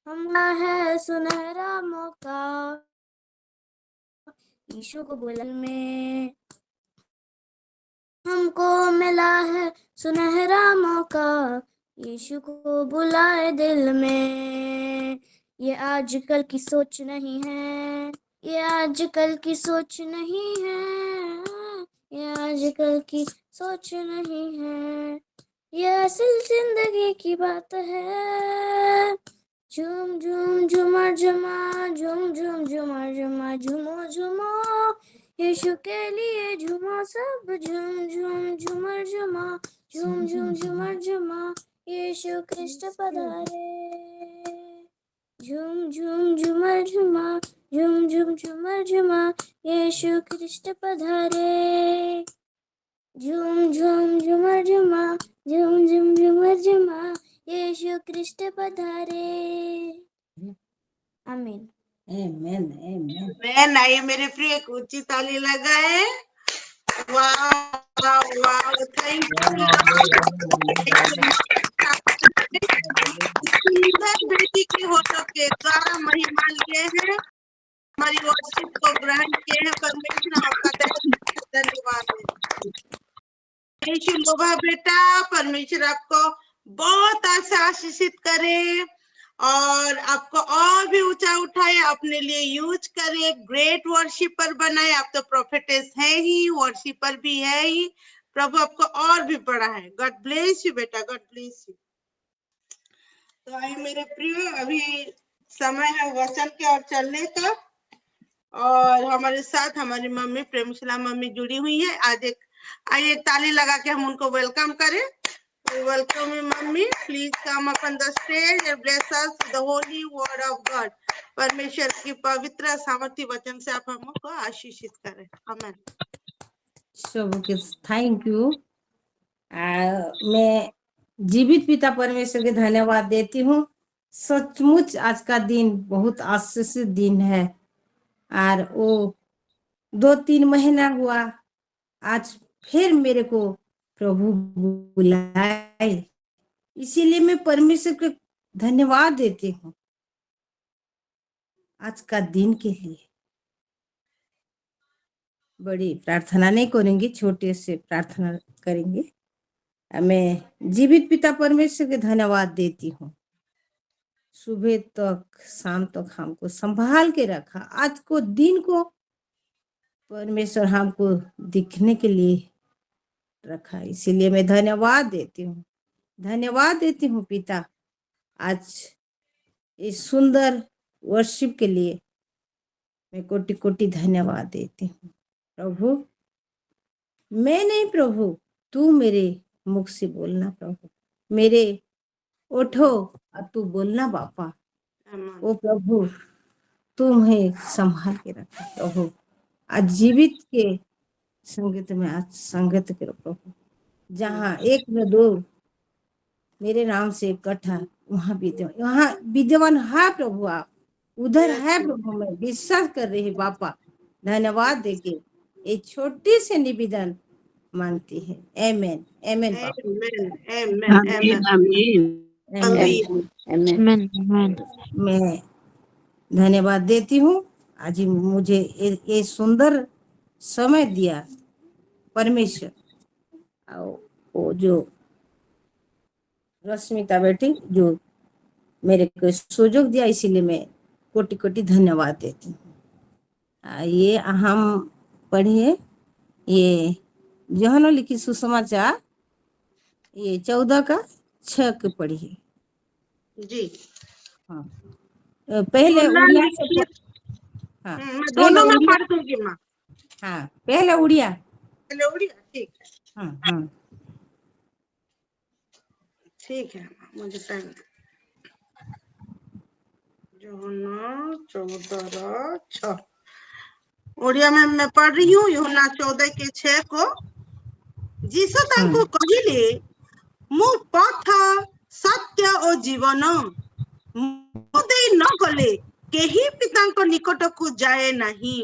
हमारा है सुनहरा मौका यीशु को बुलाने में, हमको मिला है सुनहरा मौका यीशु को बुलाए दिल में। ये आजकल की सोच नहीं है, ये आजकल की सोच नहीं है, ये आजकल की सोच नहीं है, ये असल जिंदगी की बात है। झूम झूम झुमर झुमा, झूम झूम झुमर झुमा, झूमो झूमो यीशु के लिए झूमो सब, झूम झूम झुमर झुमा, झूम झूम झुमर झुमा यीशु कृष्ण पधारे। झूम झूम झुमर झुमा, झूम झूम झुमर झुमा यीशु कृष्ण पधारे। झूम झूम झुमर झुमा, झूम झूम झुमर झुमा यीशु कृष्ण पधारे। आमीन। Amen. Amen. मैं आइए मेरे प्रिय एक ऊंची ताली लगाए। वाह वाह वाह, थैंक यू। सुंदर बेटी की होठों के द्वारा महिमा लिए हैं, हमारी वर्शिप को ग्रहण किए हैं। परमेश्वर आपका धन्यवाद है। यीशु लोभा बेटा, परमेश्वर आपको बहुत आशीषित करे और आपको और भी ऊंचा उठाए, अपने लिए यूज करे, ग्रेट वर्शिपर बनाए। आप तो प्रोफेटेस है ही, वर्शिपर भी है ही। प्रभु आपको और भी बढ़ाए। गॉड ब्लेस यू बेटा, गॉड ब्लेस यू। तो आइए मेरे प्रिय, अभी समय है वचन के और चलने का, और हमारे साथ हमारी मम्मी प्रेमशिला मम्मी जुड़ी हुई है। आज आइए ताली लगा के हम उनको वेलकम करें। Welcome mummy, please come upon the stage and bless us with the Holi word of God. परमेश्वर की पवित्र सामर्थ्य वचन से आप हमको आशीषित करें। आमीन। सबके थैंक यू। मैं जीवित पिता परमेश्वर के धन्यवाद देती हूँ। सचमुच आज का दिन बहुत आशीषित दिन है, और वो 2-3 महीना हुआ, आज फिर मेरे को प्रभु बुलाए, इसीलिए मैं परमेश्वर को धन्यवाद देती हूँ आज का दिन के लिए। बड़ी प्रार्थना नहीं करेंगे, छोटे से प्रार्थना करेंगे। मैं जीवित पिता परमेश्वर के धन्यवाद देती हूँ। सुबह तक शाम तक हमको संभाल के रखा, आज को दिन को परमेश्वर हमको दिखने के लिए रखा, इसीलिए मैं धन्यवाद देती हूँ। धन्यवाद देती हूँ पिता, आज इस सुंदर वर्शिप के लिए मैं कोटि कोटि धन्यवाद देती हूँ। प्रभु मैं नहीं, प्रभु तू मेरे मुख से बोलना, प्रभु मेरे उठो और तू बोलना बापा। ओ प्रभु तुम्हें संभाल के रखा प्रभु। आज जीवित के संगत में आज संगत करो प्रभु, जहाँ एक न दो मेरे नाम से इकट्ठा वहाँ विद्यमान, वहाँ विद्यमान है प्रभु। आप उधर है प्रभु, मैं विश्वास कर रही है बापा। धन्यवाद देके ये छोटी से निवेदन मांगती है। आमेन आमेन बापा। आमीन आमीन आमीन। मैं धन्यवाद देती हूँ, आज मुझे ये सुंदर समय दिया परमेश्वर। वो जो रश्मिता बेटी जो मेरे को सुযোগ दिया, इसीलिए मैं कोटि कोटि धन्यवाद देती हूँ। ये हम पढ़िए, ये यूहन्ना लिखी सुसमाचार ये 14:6 के पढ़िए जी। हाँ, पहले उड़िया से हाँ दोनों में पढ़ दूंगी माँ। हाँ पहले उड़िया। पहले उड़िया, ठीक है। हाँ ठीक है, मुझे टाइम। यूहन्ना 14:6 ओडिया में मैं पढ़ रही हूँ। यूहन्ना 14:6 को जीसस तांको कहिले मु पथ सत्य और जीवन, मुदे न गले केही पितांको निकट को जाए नहीं।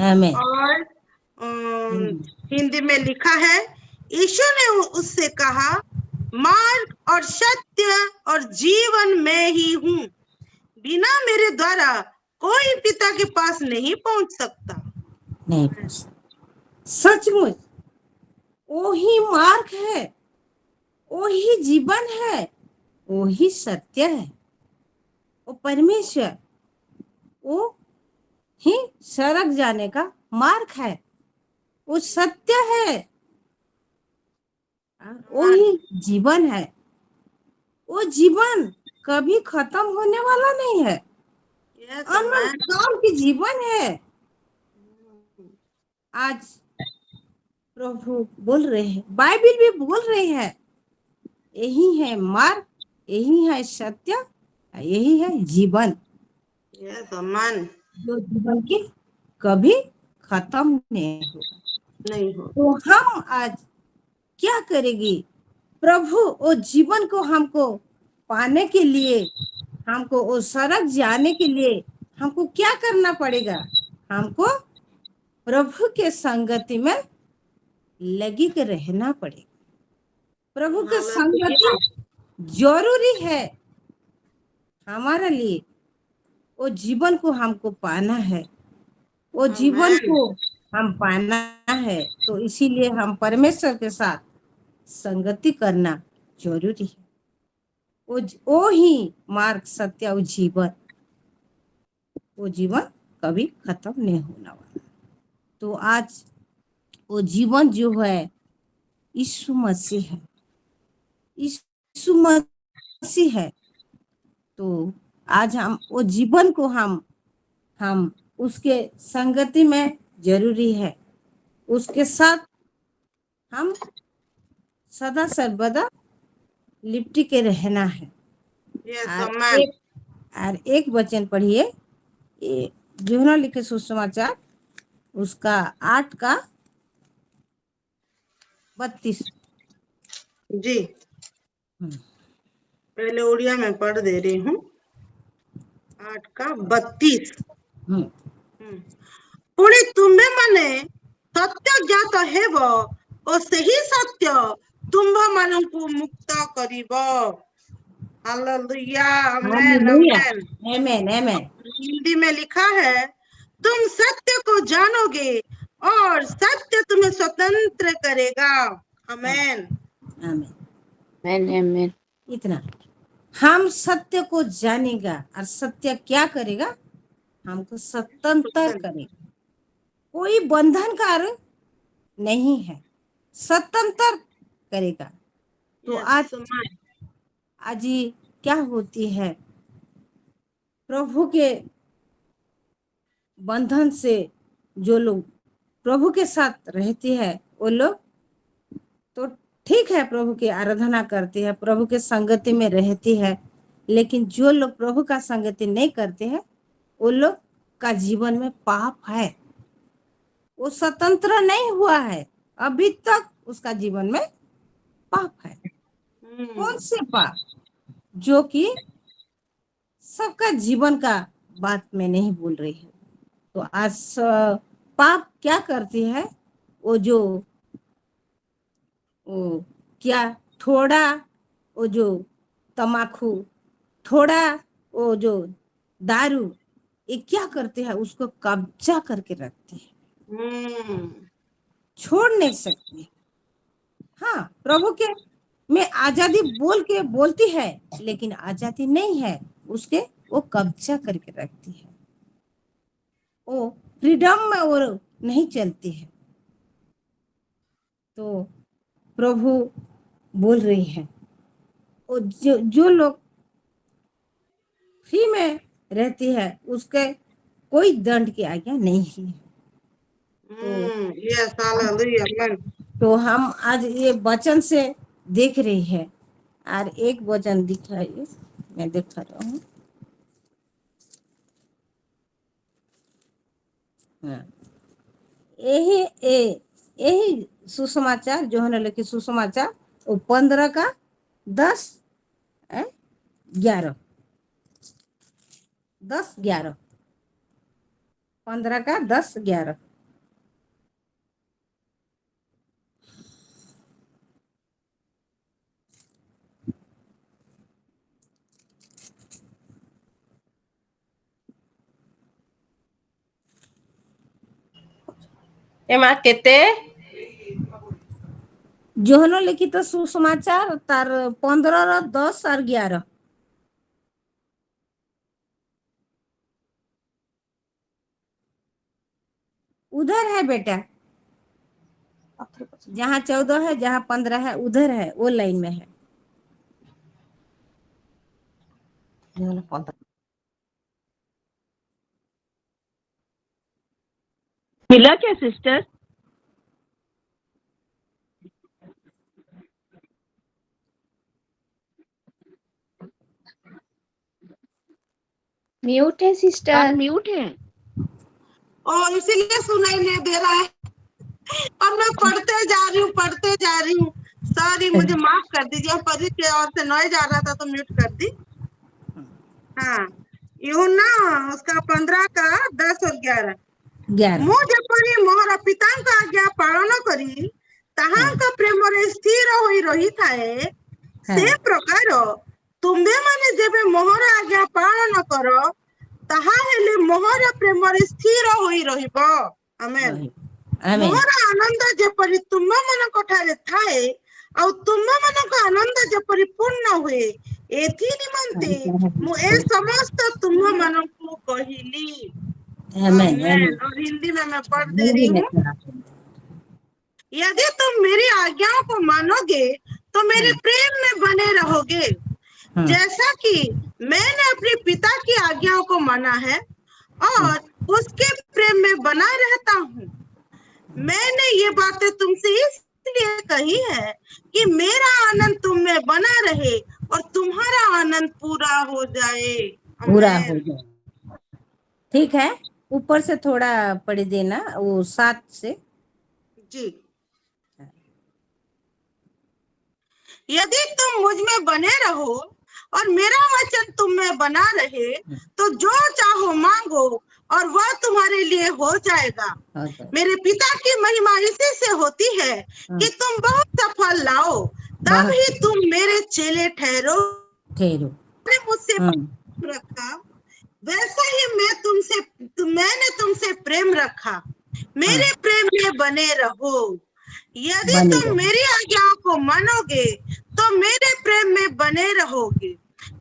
आमेन। और हिंदी में लिखा है, यीशु ने उससे कहा, मार्ग और सत्य और जीवन मैं ही हूँ। बिना मेरे द्वारा कोई पिता के पास नहीं पहुंच सकता। नहीं पूछ सकते। सचमुच वो ही मार्ग है, वो ही जीवन है, वो ही सत्य है। वो परमेश्वर, वो ही सड़क जाने का मार्ग है, वो सत्य है, वो ही जीवन है। वो जीवन कभी खत्म होने वाला नहीं है, Yes, अनंत amen. काल की जीवन है। आज प्रभु बोल रहे हैं, बाइबल भी बोल रहे हैं, यही है मार्ग, यही है सत्य, यही है जीवन, Yes, amen. जो जीवन की कभी खत्म नहीं होगा। नहीं हो। तो हम आज क्या करेंगे? प्रभु वो जीवन को हमको पाने के लिए, हमको वो सड़क जाने के लिए हमको क्या करना पड़ेगा? हमको प्रभु के संगति में लगी के रहना पड़ेगा। प्रभु के संगति जरूरी है हमारे लिए। वो जीवन को हमको पाना है, वो जीवन Amen. को हम पाना है, तो इसीलिए हम परमेश्वर के साथ संगति करना जरूरी है। वो ही मार्ग, सत्य और जीवन, वो जीवन कभी खत्म नहीं होने वाला। तो आज वो जीवन जो है यीशु मसीह है, यीशु मसीह है। तो आज हम वो जीवन को हम उसके संगति में जरूरी है, उसके साथ हम सदा सर्वदा लिपटी के रहना है। Yes, और amen. एक वचन पढ़िए, यूहन्ना लिखे सुसमाचार उसका 8:32। जी, पहले उड़िया में पढ़ दे रही हूँ। 8:32। पुणे तुम्हें मने सत्य ज्ञात हेब और सही सत्य तुम्भ मानंकु मुक्त करिब। हालेलुया, आमेन, हालेलुया, आमेन। आमेन, आमेन। हिंदी में लिखा है, तुम सत्य को जानोगे और सत्य तुम्हें स्वतंत्र करेगा। आमेन, आमेन, Amen, amen. इतना। हम सत्य को जानेगा और सत्य क्या करेगा? हमको स्वतंत्र करेगा। कोई बंधन कार्य नहीं है, स्वतंत्र करेगा। तो आज ही क्या होती है? प्रभु के बंधन से जो लोग प्रभु के साथ रहते हैं, वो लोग तो ठीक है, प्रभु की आराधना करते हैं, प्रभु के संगति में रहती है। लेकिन जो लोग प्रभु का संगति नहीं करते हैं, वो लोग का जीवन में पाप है, वो स्वतंत्र नहीं हुआ है, अभी तक उसका जीवन में पाप है। कौन से पाप? जो कि सबका जीवन का बात मैं नहीं बोल रही हूँ। तो आज पाप क्या करती है? वो जो वो क्या थोड़ा, वो जो तमाकू, थोड़ा वो जो दारू, ये क्या करते हैं? उसको कब्जा करके रखते हैं, छोड़ नहीं सकते। हाँ, प्रभु के में आजादी बोल के बोलती है, लेकिन आजादी नहीं है उसके, वो कब्जा करके रखती है, वो फ्रीडम में वो नहीं चलती है। तो प्रभु बोल रही है, वो जो लोग फ्री में रहती है उसके कोई दंड की आज्ञा नहीं है। तो हम आज ये वचन से देख रहे हैं। और एक वचन दिखाइए, मैं दिखा रहा हूँ। यही सुसमाचार, यूहन्ना लिखी सुसमाचार, वो 15:10-11, 10-11, 15:10-11। एमा केते जोहनो लिखित सुसमाचार तार 15 10 और 11 उधर है बेटा, जहाँ 14 है जहाँ 15 है उधर है, वो लाइन में है। मिला क्या सिस्टर? म्यूट है सिस्टर। म्यूट है और इसीलिए सुनाई नहीं दे रहा है। और मैं पढ़ते जा रही हूँ। सॉरी, मुझे माफ कर दीजिए, परी की ओर से नॉइज आ रहा था तो म्यूट कर दी। हाँ, यूहन्ना उसका 15 का 10 और 11 ମୁଁ ଯେପରି ମୋର ପିତାଙ୍କ ଆଜ୍ଞା ପାଳନ କରି ତାହାଙ୍କ ପ୍ରେମରେ ସ୍ଥିର ହୋଇ ରହିଥାଏ, ସେ ପ୍ରକାର ତୁମ୍ଭେମାନେ ଯେବେ ମୋହର ଆଜ୍ଞା ପାଳନ କର, ତାହା ହେଲେ ମୋହର ପ୍ରେମରେ ସ୍ଥିର ହୋଇ ରହିବ। ଆମେନ୍। ମୋହର ଆନନ୍ଦ ଯେପରି ତୁମ୍ଭମାନଙ୍କ ଠାରେ ଥାଏ, ଆଉ ତୁମ୍ଭମାନଙ୍କ ଆନନ୍ଦ ଯେପରି ପୂର୍ଣ୍ଣ ହୁଏ, ଏଥି ନିମନ୍ତେ ମୁଁ ଏ ସମସ୍ତ ତୁମ୍ଭମାନଙ୍କୁ କହିଲି। आमेन। और हिंदी में मैं पढ़ दे रही हूँ। यदि तुम मेरी आज्ञाओं को मानोगे तो मेरे प्रेम में बने रहोगे, जैसा कि मैंने अपने पिता की आज्ञाओं को माना है और उसके प्रेम में बना रहता हूँ। मैंने ये बातें तुमसे इसलिए कही है कि मेरा आनंद तुम में बना रहे और तुम्हारा आनंद पूरा हो जाए। पूरा हो जाए। ठीक है, ऊपर से थोड़ा पढ़ देना, वो 7 से। जी। यदि तुम मुझ में बने रहो और मेरा वचन तुम में बना रहे, तो जो चाहो मांगो और वह तुम्हारे लिए हो जाएगा। मेरे पिता की महिमा इसी से होती है कि तुम बहुत सफल लाओ, तब ही तुम मेरे चेले ठहरो। मुझसे रखा वैसा ही मैंने तुमसे प्रेम रखा, मेरे प्रेम में बने रहो। यदि तुम मेरी आज्ञाओं को मानोगे तो मेरे प्रेम में बने रहोगे,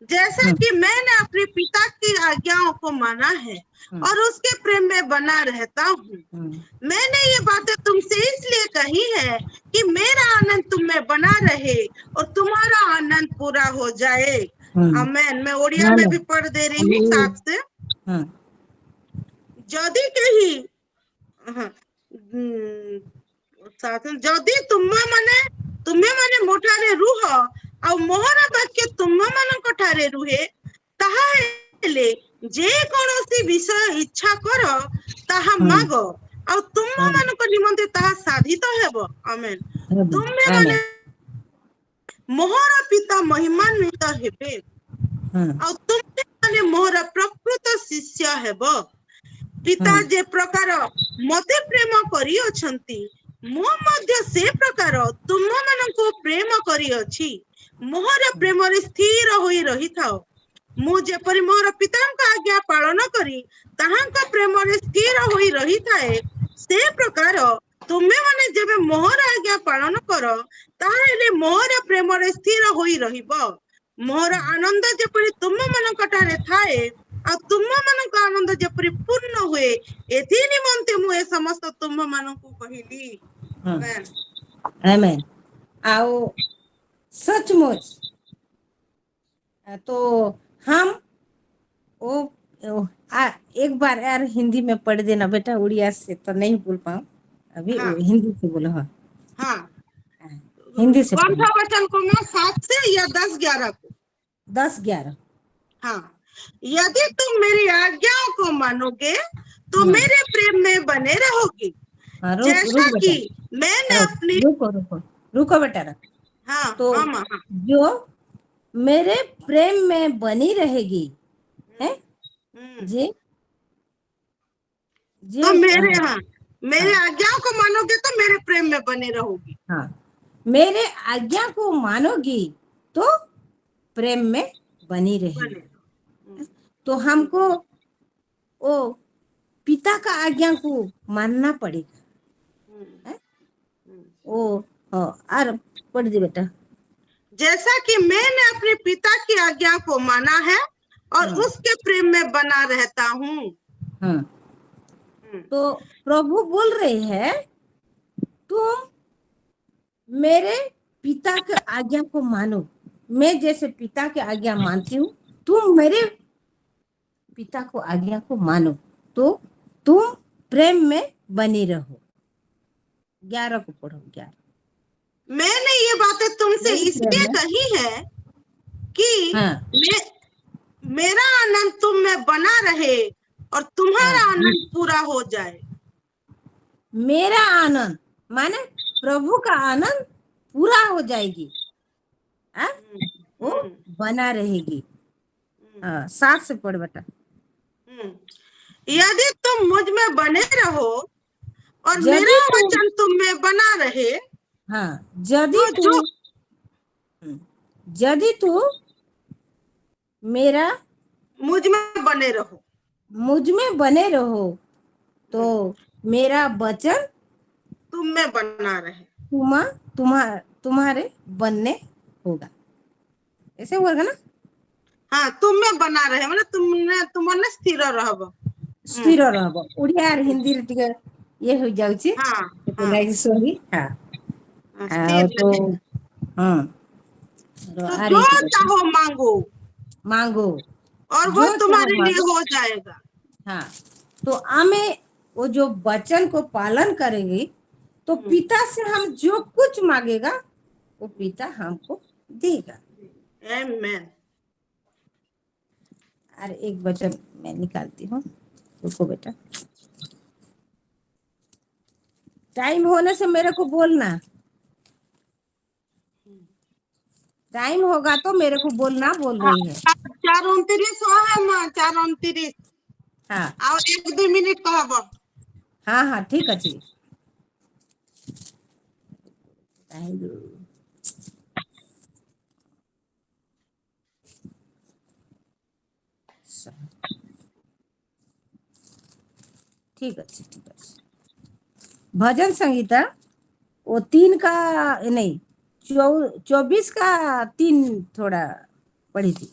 जैसा कि मैंने अपने पिता की आज्ञाओं को माना है और उसके प्रेम में बना रहता हूँ। मैंने ये बातें तुमसे इसलिए कही है कि मेरा आनंद तुम में बना रहे और तुम्हारा आनंद पूरा हो जाए। आमेन। मैं ओडिया में भी पढ़ दे रही हूँ साथ से। जदि कही जदि तुम्हें माने मोठारे रुह ଆଉ ମୋହର ବାକ୍ୟ ତୁମ୍ଭମାନଙ୍କ ଠାରେ ରୁହେ, ତାହା ହେଲେ ଯେ କୌଣସି ବିଷୟ ଇଚ୍ଛା କର ତାହା ମାଗ, ଆଉ ତୁମ୍ଭମାନଙ୍କ ନିମନ୍ତେ ତାହା ସାଧିତ ହେବ। ଆମେନ୍। ତୁମ୍ଭେମାନେ ମୋହର ପିତା ମହିମାନ୍ୱିତ ହେବେ, ଆଉ ତୁମ୍ଭେମାନେ ମୋହର ପ୍ରକୃତ ଶିଷ୍ୟ ହେବ। ପିତା ଯେ ପ୍ରକାର ମତେ ପ୍ରେମ କରିଅଛନ୍ତି, ମୁଁ ମଧ୍ୟ ସେ ପ୍ରକାର ତୁମ୍ଭମାନଙ୍କୁ ପ୍ରେମ କରିଅଛି। ମୋହର ପ୍ରେମରେ ସ୍ଥିର ହୋଇ ରହିଥାଅ। ମୁଁ ଯେପରି ମୋହର ପିତାଙ୍କ ଆଜ୍ଞା ପାଳନ କରି ତାହାଙ୍କ ପ୍ରେମରେ ସ୍ଥିର ହୋଇ ରହିଥାଏ, ସେ ପ୍ରକାର ତୁମେମାନେ ଯେବେ ମୋହର ଆଜ୍ଞା ପାଳନ କର, ତାହେଲେ ମୋହର ପ୍ରେମରେ ସ୍ଥିର ହୋଇ ରହିବ। ମୋହର ଆନନ୍ଦ ଯେପରି ତୁମମାନଙ୍କ ଠାରେ ଥାଏ, ଆଉ ତୁମମାନଙ୍କ ଆନନ୍ଦ ଯେପରି ପୂର୍ଣ୍ଣ ହୁଏ, ଏଥି ନିମନ୍ତେ ମୁଁ ଏ ସମସ୍ତ ତୁମମାନଙ୍କୁ କହିଲି। आमेन। आओ सचमुच तो हम एक बार यार हिंदी में पढ़ देना बेटा, उड़िया से तो नहीं बोल पाऊँ अभी। हिंदी से बोलो। हाँ, हिंदी से। कौन सा वचन को मैं 7 से या 10 11 को? 10 11। हाँ, यदि तुम मेरी आज्ञाओं को मानोगे तो मेरे प्रेम में बने रहोगे, जैसा कि मैंने अपनी रुको बेटा। हाँ, तो जो मेरे प्रेम में बनी रहेगी है जी, तो मेरे आज्ञाओं को मानोगे तो मेरे प्रेम में बने रहोगी। हाँ, मेरे आज्ञा को मानोगी तो प्रेम में बनी रहेगी। तो हमको वो पिता का आज्ञा को मानना पड़ेगा। है? वो और पढ़ दी बेटा। जैसा कि मैंने अपने पिता की आज्ञा को माना है और उसके प्रेम में बना रहता हूँ। हाँ, तो प्रभु बोल रहे हैं तुम मेरे पिता के आज्ञा को मानो। मैं जैसे पिता की आज्ञा मानती हूँ, तुम मेरे पिता को आज्ञा को मानो, तो तुम प्रेम में बनी रहो। 11 को पढ़ो। 11 मैंने ये बातें तुमसे यही प्रेम इसलिए है। कही है कि हाँ, मेरा आनंद तुम में बना रहे और तुम्हारा हाँ, आनंद पूरा हो जाए। मेरा आनंद माने प्रभु का आनंद पूरा हो जाएगी। हाँ? वो बना रहेगी। हाँ, 7 से पढ़ बेटा। यदि तुम मुझ में बने रहो और मेरा यदि तू वचन तुम में बना रहे, हाँ, यदि तो तू यदि तू मेरा मुझ में बने रहो, मुझ में बने रहो, तो मेरा वचन तुम में बना रहे। तुम्हारे बनने होगा। ऐसे होगा ना? हाँ, तुम में बना रहे मतलब तुमने स्थिर रहब। स्थिर रहब। ओडिया और हिंदी रे टिके ये हो जाउची। हाँ, तो हाँ, लाइक सॉरी। हाँ, स्थिर तो रहे। हाँ, तो आ जो रही थी बेटा। चाहो मांगो मांगो और वो जो चाहो तुम्हारे लिए मांगो। हो जाएगा। हाँ, तो हमें वो जो वचन को पालन करेंगे, तो पिता से हम जो कुछ मांगेगा वो पिता हमको देगा। आमेन। अरे एक वचन मैं निकालती हूँ, रुको बेटा। टाइम होने से मेरे को बोलना। टाइम होगा तो मेरे को बोलना, बोल रही है। 4:29 है माँ, 4:29 हाँ, और 1-2 मिनट कहब। हाँ, हाँ, ठीक अच्छी। Thank you. ठीक अच्छी, ठीक अच्छी। भजन संगीता वो 3 का नहीं, 24 का 3 थोड़ा पढ़ी थी।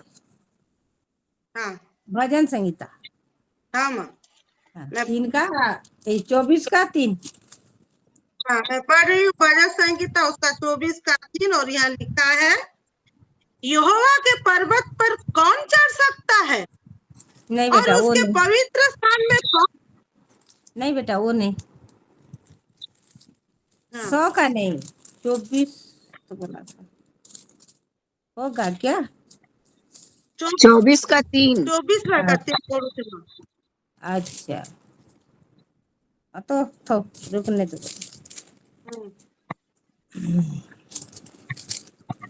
हाँ, भजन संगीता। हाँ माँ, हाँ, मैं 3 का 24 का 3। हाँ मैं पढ़ रही हूँ भजन संगीता उसका 24 का 3 और यहाँ लिखा है, यहोवा के पर्वत पर कौन चढ़ सकता है नहीं और बेटा वो उसके नहीं। पवित्र स्थान में कौन। नहीं बेटा वो नहीं। हाँ, 100 का नहीं, 24 तो बोला था। होगा क्या? 24 का 3। 24 का 3 पढ़ो थे माँ। अच्छा, तो रुकने दो।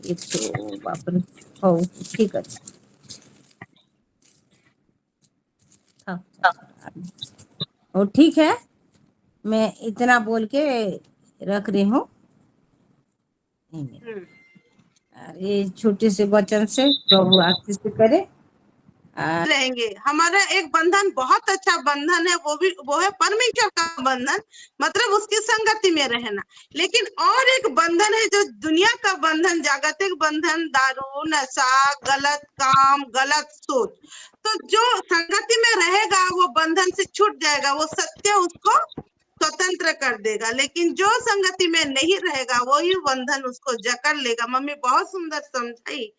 ये तो बाप रे। हो ठीक है। हाँ, और ठीक है, मैं इतना बोल के रख रही हूँ। ये छोटे से वचन से प्रभु आशीष करे। रहेंगे। हमारा एक बंधन बहुत अच्छा बंधन है, वो है परमेश्वर का बंधन, मतलब उसकी संगति में रहना। लेकिन और एक बंधन है जो दुनिया का बंधन, जागतिक बंधन, दारू, नशा, गलत काम, गलत सोच। तो जो संगति में रहेगा वो बंधन से छूट जाएगा, वो सत्य उसको स्वतंत्र कर देगा। लेकिन जो संगति में नहीं रहेगा वही बंधन उसको जकड़ लेगा। मम्मी बहुत सुंदर समझाई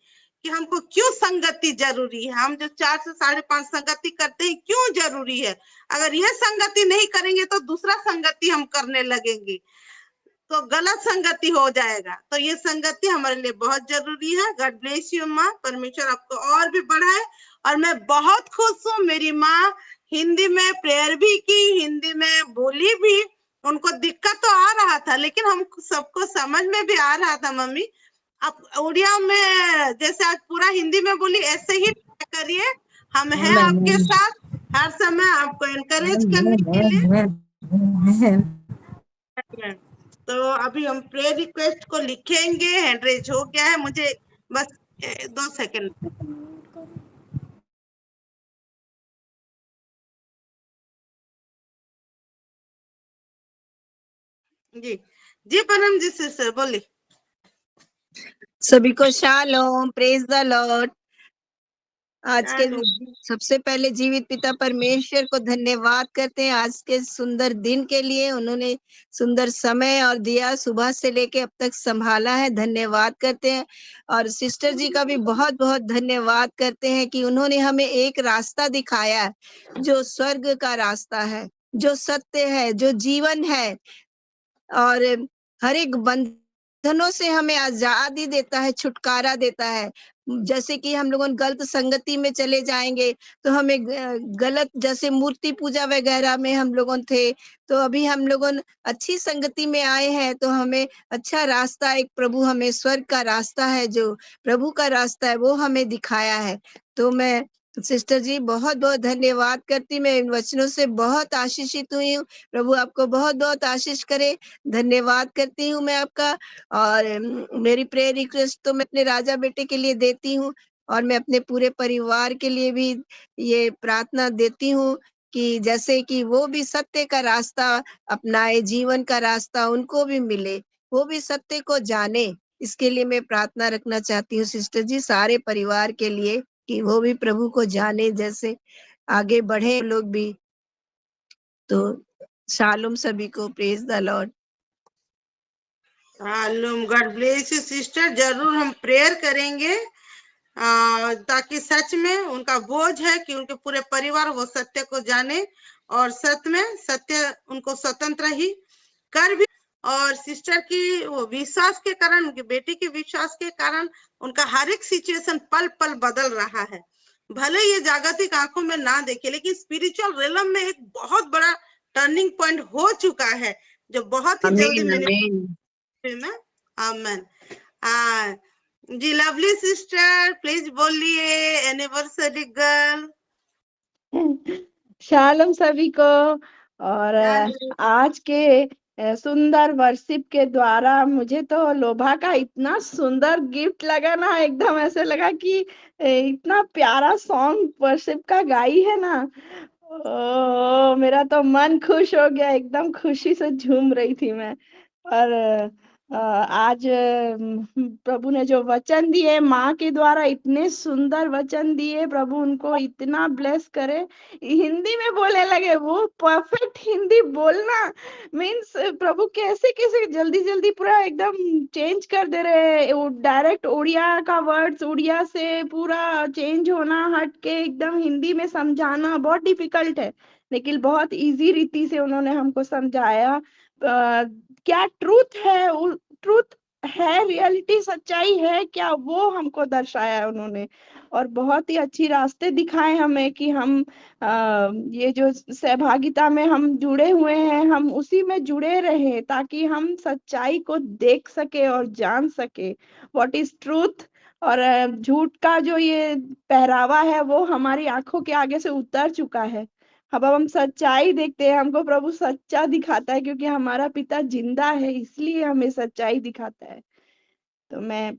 कि हमको क्यों संगति जरूरी है। हम जो 4 से 5.5 संगति करते हैं क्यों जरूरी है। अगर ये संगति नहीं करेंगे तो दूसरा संगति हम करने लगेंगे, तो गलत संगति हो जाएगा। तो ये संगति हमारे लिए बहुत जरूरी है। गॉड ब्लेस यू माँ, परमेश्वर आपको और भी बढ़ाए। और मैं बहुत खुश हूँ, मेरी माँ हिंदी में प्रेयर भी की, हिंदी में बोली भी। उनको दिक्कत तो आ रहा था लेकिन हम सबको समझ में भी आ रहा था। मम्मी आप उड़िया में जैसे आज पूरा हिंदी में बोली, ऐसे ही करिए। हम हैं आपके साथ हर समय, आपको एनकरेज करने के लिए। तो अभी हम प्रेयर रिक्वेस्ट को लिखेंगे। हैंड रेज हो गया है, मुझे बस 2 सेकंड। जी जी परम जी सिस्टर बोलिए। सभी को शालोम, प्रेज द लॉर्ड। आज के शालोम। सबसे पहले जीवित पिता परमेश्वर को धन्यवाद करते हैं आज के सुंदर दिन के लिए। उन्होंने सुंदर समय और दिया, सुबह से लेके अब तक संभाला है, धन्यवाद करते हैं। और सिस्टर जी का भी बहुत बहुत धन्यवाद करते हैं कि उन्होंने हमें एक रास्ता दिखाया है, जो स्वर्ग का रास्ता है, जो सत्य है, जो जीवन है और हर एक बंधनों से हमें आजादी देता है, छुटकारा देता है। जैसे कि हम लोग गलत संगति में चले जाएंगे तो हमें गलत, जैसे मूर्ति पूजा वगैरह में हम लोगों थे, तो अभी हम लोगों अच्छी संगति में आए हैं तो हमें अच्छा रास्ता, एक प्रभु हमें स्वर्ग का रास्ता है, जो प्रभु का रास्ता है वो हमें दिखाया है। तो मैं सिस्टर जी बहुत बहुत धन्यवाद करती, मैं इन वचनों से बहुत आशीषित हुई हूँ। प्रभु आपको बहुत बहुत आशीष करे। धन्यवाद करती हूँ मैं आपका। और मेरी प्रेयर रिक्वेस्ट तो मैं अपने राजा बेटे के लिए देती हूँ और मैं अपने पूरे परिवार के लिए भी ये प्रार्थना देती हूँ कि जैसे कि वो भी सत्य का रास्ता अपनाए, जीवन का रास्ता उनको भी मिले, वो भी सत्य को जाने, इसके लिए मैं प्रार्थना रखना चाहती हूँ सिस्टर जी, सारे परिवार के लिए, कि वो भी प्रभु को जाने, जैसे आगे बढ़े लोग भी। तो शालोम सभी को, praise the Lord. Shalom, God bless you sister. जरूर हम प्रेयर करेंगे ताकि सच में उनका बोझ है कि उनके पूरे परिवार वो सत्य को जाने और सत्य में सत्य उनको स्वतंत्र ही कर भी। और सिस्टर की वो विश्वास के कारण, उनकी बेटी के विश्वास के कारण उनका हर एक सिचुएशन पल पल बदल रहा है। भले ये जागतिक आंखों में ना देखे, लेकिन स्पिरिचुअल रिलम में एक बहुत बड़ा टर्निंग पॉइंट हो चुका है, जो बहुत ही जल्दी में। आमेन। जी लवली सिस्टर प्लीज बोलिए, एनिवर्सरी गर्ल। शालोम सभी को। और आज के सुंदर वर्शिप के द्वारा मुझे तो लोभा का इतना सुंदर गिफ्ट लगा ना, एकदम ऐसे लगा कि इतना प्यारा सॉन्ग वर्शिप का गाई है ना, ओ मेरा तो मन खुश हो गया, एकदम खुशी से झूम रही थी मैं। और आज प्रभु ने जो वचन दिए माँ के द्वारा, इतने सुंदर वचन दिए, प्रभु उनको इतना ब्लेस करे। हिंदी में बोलने लगे, वो परफेक्ट हिंदी बोलना मीन्स प्रभु कैसे कैसे जल्दी जल्दी पूरा एकदम चेंज कर दे रहे, वो डायरेक्ट उड़िया का वर्ड्स, उड़िया से पूरा चेंज होना, हट के एकदम हिंदी में समझाना बहुत डिफिकल्ट है, लेकिन बहुत इजी रीति से उन्होंने हमको समझाया। क्या ट्रूथ है, ट्रूथ है, रियलिटी सच्चाई है क्या, वो हमको दर्शाया उन्होंने। और बहुत ही अच्छी रास्ते दिखाए हमें कि हम ये जो सहभागिता में हम जुड़े हुए हैं, हम उसी में जुड़े रहे ताकि हम सच्चाई को देख सके और जान सके व्हाट इज ट्रूथ। और झूठ का जो ये पहरावा है वो हमारी आंखों के आगे से उतर चुका है। अब हम सच्चाई देखते हैं, हमको प्रभु सच्चा दिखाता है, क्योंकि हमारा पिता जिंदा है इसलिए हमें सच्चाई दिखाता है। तो मैं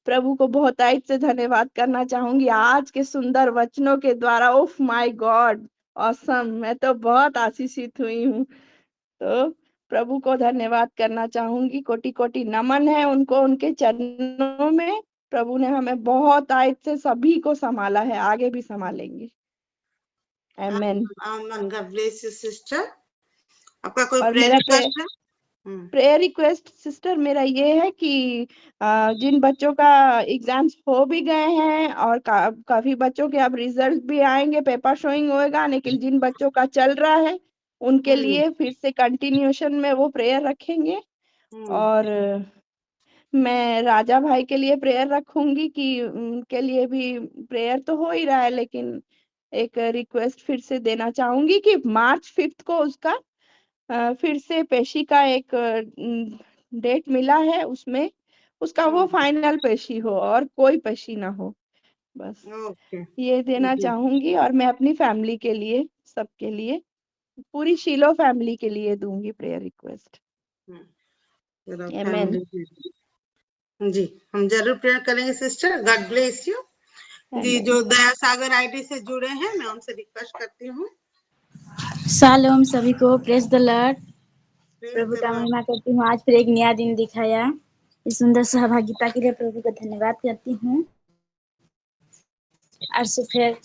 प्रभु को बहुत से धन्यवाद करना चाहूंगी आज के सुंदर वचनों के द्वारा। ओफ माय गॉड ऑसम, मैं तो बहुत आशीषित हुई हूँ। तो प्रभु को धन्यवाद करना चाहूंगी, कोटि कोटि नमन है उनको, उनके चरणों में। प्रभु ने हमें बहुत आयत से सभी को संभाला है, आगे भी संभालेंगे। Amen. Amen. God bless you sister. आपका कोई और प्रेयर मेरा रिक्वेस्ट है? प्रेयर रिक्वेस्ट सिस्टर मेरा ये है कि जिन बच्चों का एग्जाम्स हो भी गए हैं और काफी बच्चों के अब रिजल्ट भी आएंगे, पेपर शोइंग होएगा, लेकिन जिन बच्चों का चल रहा है उनके लिए फिर से कंटिन्यूएशन में वो प्रेयर रखेंगे। और मैं राजा भाई के लिए प्रेयर रखूंगी कि उनके लिए भी प्रेयर तो हो ही रहा है, लेकिन एक रिक्वेस्ट फिर से देना चाहूंगी कि मार्च 5 को उसका फिर से पेशी का एक डेट मिला है, उसमें उसका वो फाइनल पेशी हो और कोई पेशी ना हो, बस ये देना चाहूंगी। और मैं अपनी फैमिली के लिए, सबके लिए, पूरी शीलो फैमिली के लिए दूंगी प्रेयर रिक्वेस्ट। आमेन। जी हम जरूर प्रेयर करेंगे सिस्टर। God bless you. जी जो दया सागर आईडी से जुड़े हैं मैं उनसे रिक्वेस्ट करती हूँ। शालोम सभी को, प्रेज द लॉर्ड। प्रभु का महिमा करती हूँ। आज फिर एक नया दिन दिखाया, इस सुंदर सहभागिता के लिए प्रभु का धन्यवाद करती हूँ। और फिर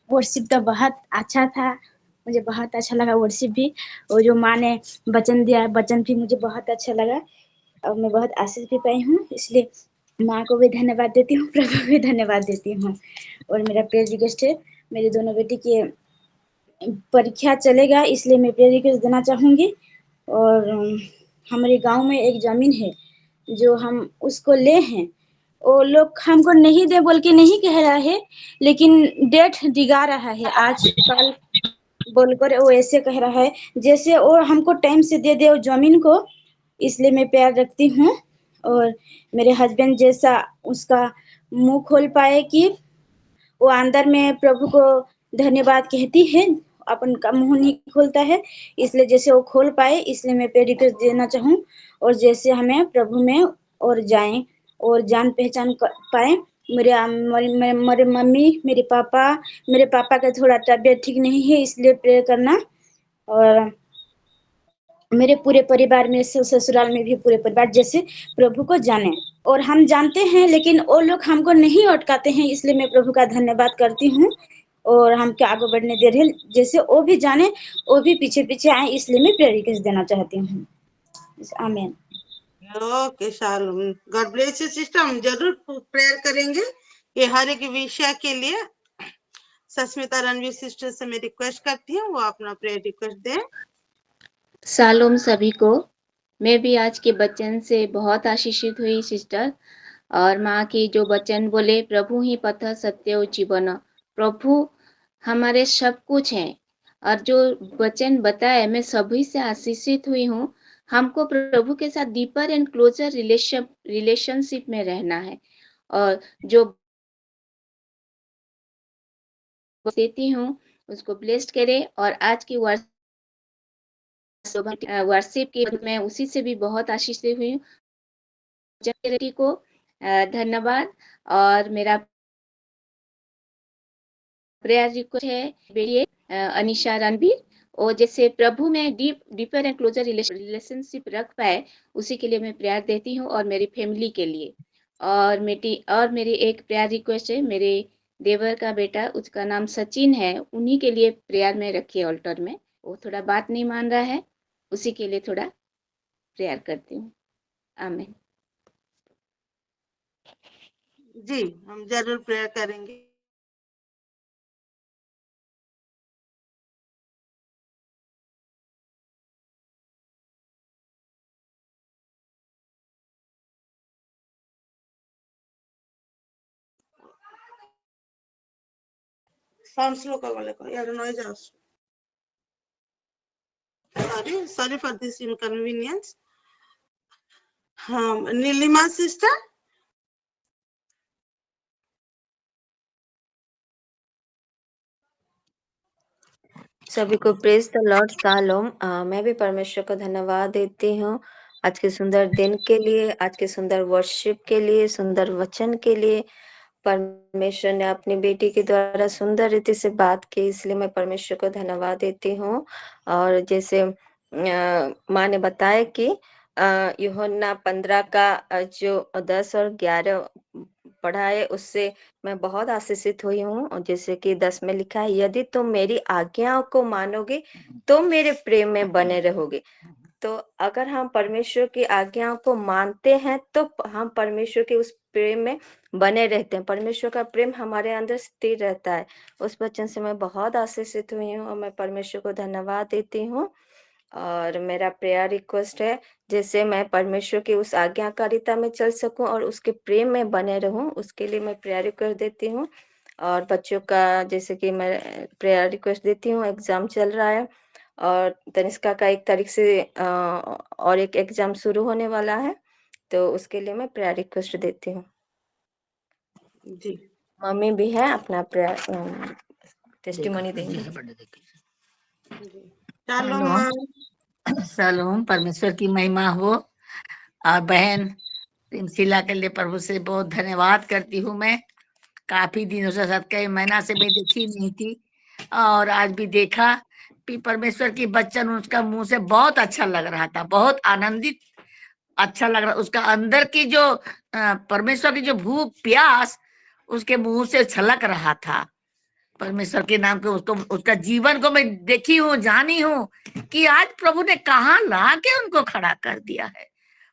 वर्शिप तो बहुत अच्छा था, मुझे बहुत अच्छा लगा वर्शिप भी। और जो माँ ने वचन दिया, वचन भी मुझे बहुत अच्छा लगा और मैं बहुत आशीष भी पाई हूँ। इसलिए माँ को भी धन्यवाद देती हूँ, प्रभु को भी धन्यवाद देती हूँ। और मेरा प्रेयर रिक्वेस्ट है, मेरे दोनों बेटी की परीक्षा चलेगा, इसलिए मैं प्रेयर रिक्वेस्ट देना चाहूँगी। और हमारे गांव में एक ज़मीन है जो हम उसको ले हैं, वो लोग हमको नहीं दे बोल के नहीं कह रहा है, लेकिन डेट दिगा रहा है आज कल बोलकर वो ऐसे कह रहा है जैसे वो हमको टाइम से दे दे वो जमीन को। इसलिए मैं प्यार रखती हूँ और मेरे हस्बैंड जैसा उसका मुंह खोल पाए कि वो अंदर में प्रभु को धन्यवाद कहती है, अपन का मुंह नहीं खोलता है, इसलिए जैसे वो खोल पाए, इसलिए मैं प्रेयर रिक्वेस्ट देना चाहूँ। और जैसे हमें प्रभु में और जाएं और जान पहचान पाए। मेरे मम्मी, मेरे पापा का थोड़ा तबीयत ठीक नहीं है, इसलिए प्रेयर करना। और मेरे पूरे परिवार में से ससुराल में भी पूरे परिवार जैसे प्रभु को जाने, और हम जानते हैं लेकिन वो लोग हमको नहीं अटकाते हैं, इसलिए मैं प्रभु का धन्यवाद करती हूँ। और हम क्या आगे बढ़ने दे रहे, जैसे वो भी जाने, वो भी पीछे पीछे आए, इसलिए मैं प्रेयर रिक्वेस्ट देना चाहती हूँ। आमीन। Okay shalom, God bless you sister. हम जरूर प्रेयर करेंगे ये हर एक विषय के लिए। सस्मिता रणवीर सिस्टर से मैं रिक्वेस्ट करती हूँ वो अपना प्रेयर रिक्वेस्ट दें। शालोम सभी को। मैं भी आज के वचन से बहुत आशीषित हुई सिस्टर, और माँ की जो वचन बोले, प्रभु ही पथ सत्य और जीवन, प्रभु हमारे सब कुछ हैं। और जो वचन बताए मैं सभी से आशीषित हुई हूँ। हमको प्रभु के साथ डीपर एंड क्लोजर रिलेशनशिप में रहना है, और जो देती हूँ उसको ब्लेस्ड करे। और आज की वर्शिप की मैं उसी से भी बहुत आशीषित हुई हूँ को धन्यवाद। और मेरा प्रेयर रिक्वेस्ट है बेटी अनिशा रणबीर, और जैसे प्रभु में डीपर एंड क्लोजर रिलेशनशिप रख पाए, उसी के लिए मैं प्रेयर देती हूँ, और मेरी फैमिली के लिए। और मेरी एक प्रेयर रिक्वेस्ट है, मेरे देवर का बेटा, उसका नाम सचिन है, उन्हीं के लिए प्रेयर में रखिए ऑल्टर में। वो थोड़ा बात नहीं मान रहा है, उसी के लिए थोड़ा प्रेयर करती हूँ। आमीन। जी हम जरूर प्रेयर करेंगे। Sounds local, yeah, noise also. Sorry for this inconvenience. Nilima sister. सभी को प्रेज द लॉर्ड शालोम। मैं भी परमेश्वर को धन्यवाद देती हूँ आज के सुंदर दिन के लिए, आज के सुंदर वर्शिप के लिए, सुंदर वचन के लिए। परमेश्वर ने अपनी बेटी के द्वारा सुंदर रीति से बात की, इसलिए मैं परमेश्वर को धन्यवाद देती हूँ। और जैसे माँ ने बताया कि यूहन्ना 15 का जो 10 और 11 पढ़ा है, उससे मैं बहुत आशीषित हुई हूँ। और जैसे कि 10 में लिखा है, यदि तुम मेरी आज्ञाओं को मानोगे तो मेरे प्रेम में बने रहोगे। तो अगर हम परमेश्वर की आज्ञाओं को मानते हैं तो हम परमेश्वर के उस प्रेम में बने रहते हैं, परमेश्वर का प्रेम हमारे अंदर स्थिर रहता है। उस वचन से मैं बहुत आशीषित हुई हूँ और मैं परमेश्वर को धन्यवाद देती हूँ। और मेरा प्रेयर रिक्वेस्ट है, जैसे मैं परमेश्वर की उस आज्ञाकारिता में चल सकूं और उसके प्रेम में बने रहूं, उसके लिए मैं प्रेयर रिक्वेस्ट देती हूँ। और बच्चों का जैसे कि मैं प्रेयर रिक्वेस्ट देती हूँ, एग्जाम चल रहा है और तनिष्का का 1 तारीख से और एक एग्जाम शुरू होने वाला है, तो उसके लिए मैं प्रेयर रिक्वेस्ट देती हूँ। जी मम्मी भी है, अपना प्रेयर टेस्टिमनी देंगे। शालोम, परमेश्वर की महिमा हो। और बहन प्रिंसिला के लिए प्रभु से बहुत धन्यवाद करती हूँ। मैं काफी दिनों से, 7 कई महीना से मैं देखी नहीं थी, और आज भी देखा परमेश्वर की वचन उसका मुंह से बहुत अच्छा लग रहा था, बहुत आनंदित अच्छा लग रहा। उसका अंदर की जो परमेश्वर की जो भूख प्यास उसके मुंह से छलक रहा था। परमेश्वर के नाम के उसको उसका जीवन को मैं देखी हूँ, जानी हूँ कि आज प्रभु ने कहाँ ला के उनको खड़ा कर दिया है।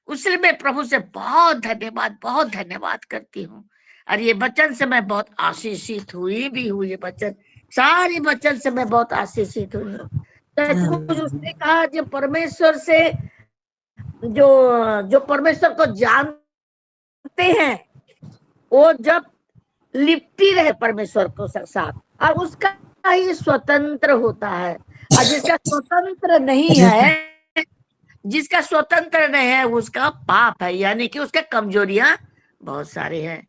उसलिए मैं प्रभु से बहुत धन्यवाद करती हूँ। और ये वचन से मैं बहुत आशीषित हुई भी हूँ। ये वचन, सारी वचन से मैं बहुत आशीषित हुई हूँ। सचमुच उसने कहा जो परमेश्वर से जो परमेश्वर को जानते हैं वो जब लिपटी रहे परमेश्वर को साथ, और उसका ही स्वतंत्र होता है। और जिसका स्वतंत्र नहीं है उसका पाप है, यानी कि उसका कमजोरियां बहुत सारे हैं।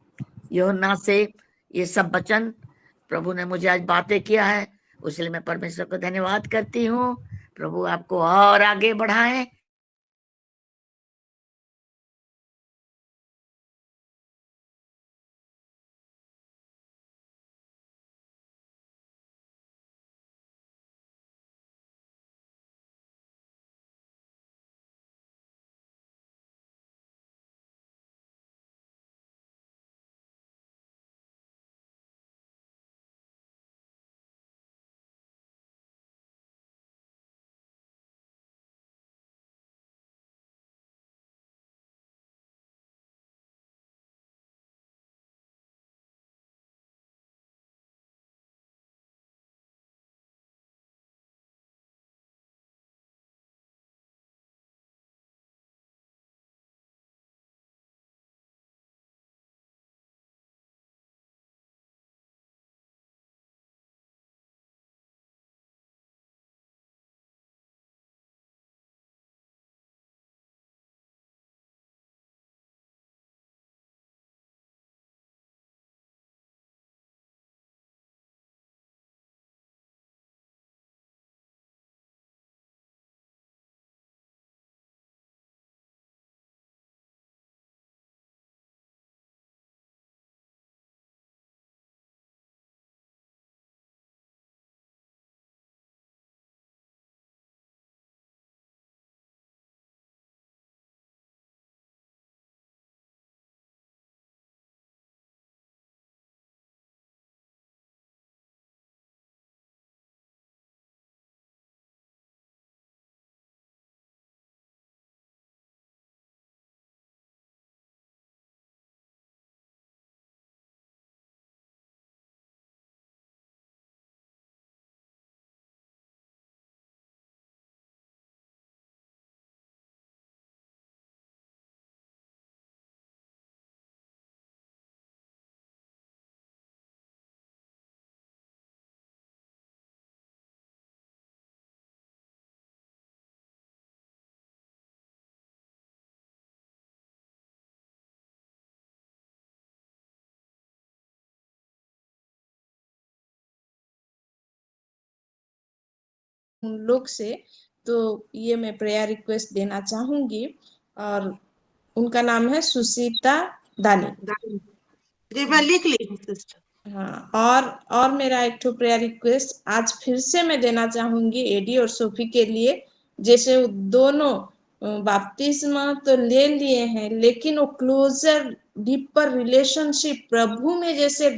यूहन्ना से ये सब वचन प्रभु ने मुझे आज बातें किया है, इसलिए मैं परमेश्वर को धन्यवाद करती हूँ। प्रभु आपको और आगे बढ़ाए। उन लोग से, तो ये मैं प्रेयर रिक्वेस्ट देना चाहूंगी। और उनका नाम है सुसीता दानी। जी मैं लिख ली हूँ सिस्टर। हाँ, और मेरा एक तो प्रेयर रिक्वेस्ट आज फिर से मैं देना चाहूंगी एडी और सोफी के लिए। जैसे वो दोनों बपतिस्मा तो ले लिए हैं, लेकिन वो क्लोजर डीपर रिलेशनशिप प्रभु में जैसे